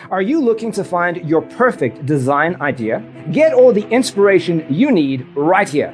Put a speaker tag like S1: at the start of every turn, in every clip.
S1: Are you looking to find your perfect design idea? Get all the inspiration you need right here.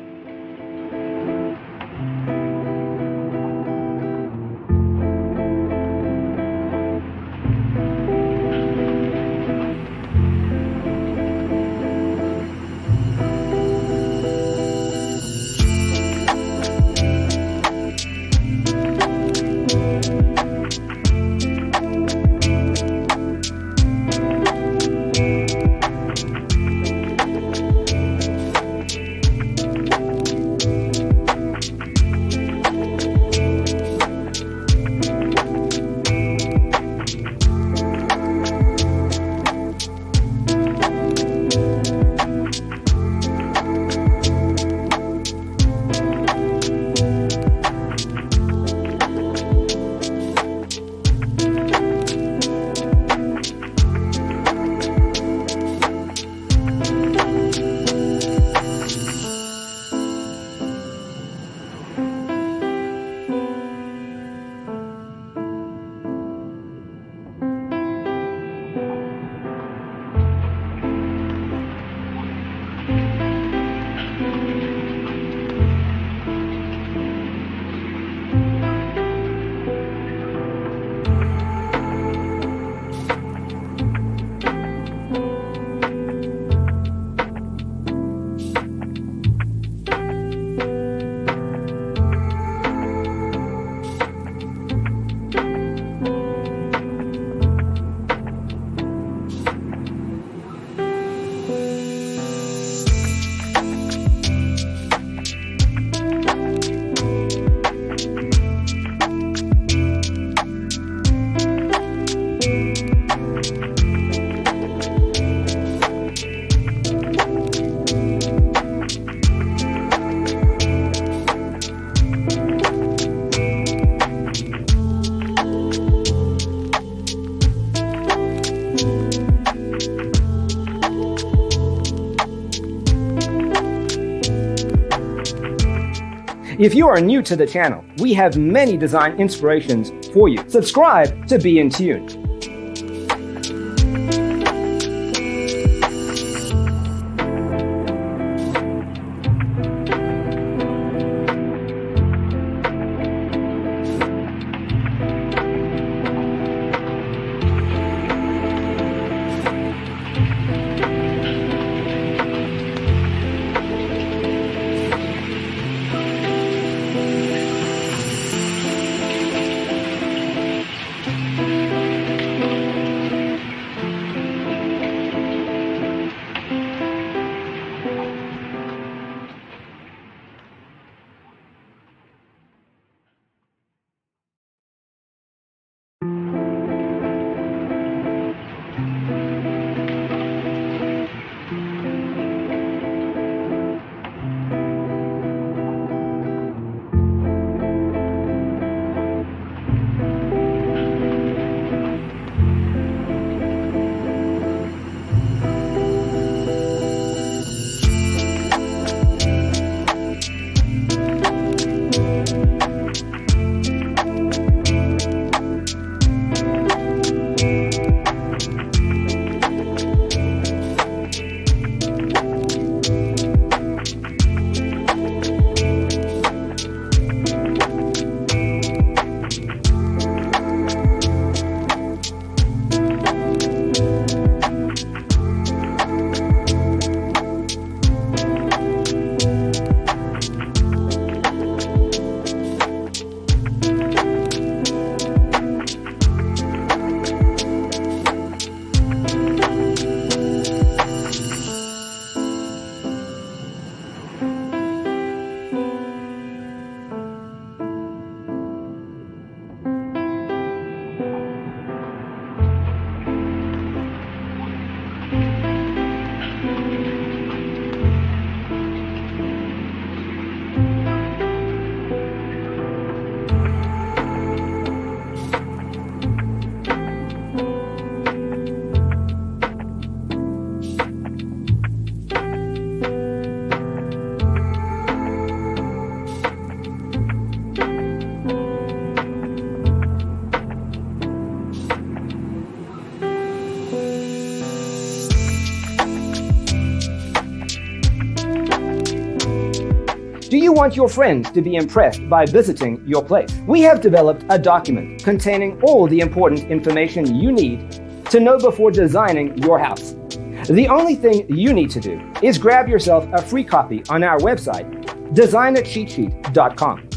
S1: If you are new to the channel, we have many design inspirations for you. Subscribe to be in tune. Do you want your friends to be impressed by visiting your place? We have developed a document containing all the important information you need to know before designing your house. The only thing you need to do is grab yourself a free copy on our website, designercheatsheet.com.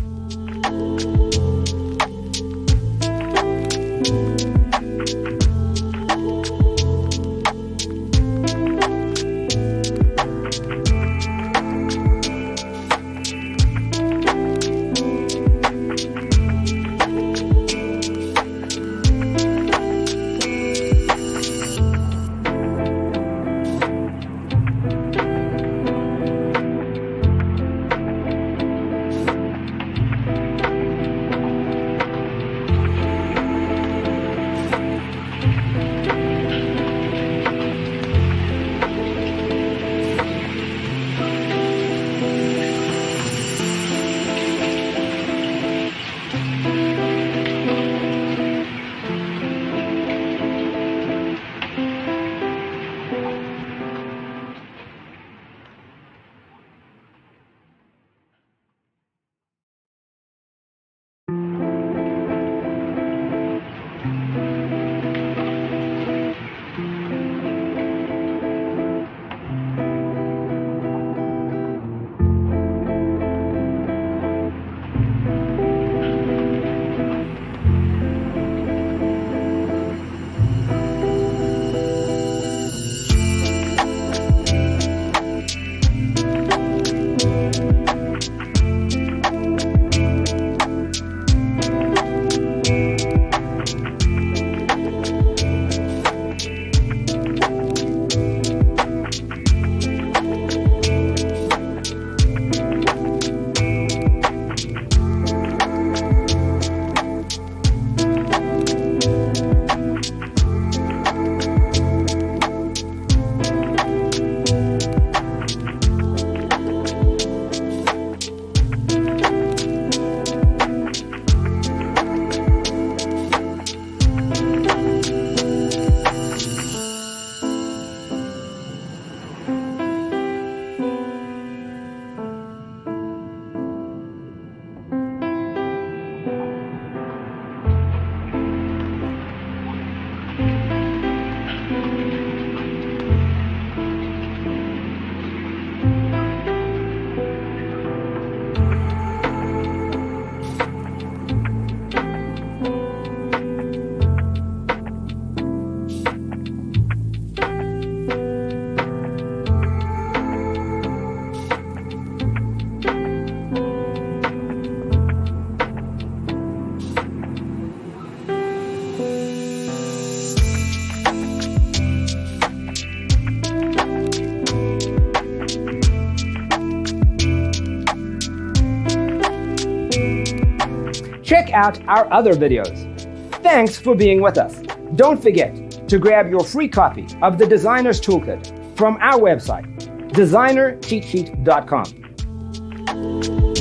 S1: Check out our other videos. Thanks for being with us. Don't forget to grab your free copy of the Designer's Toolkit from our website, designercheatsheet.com.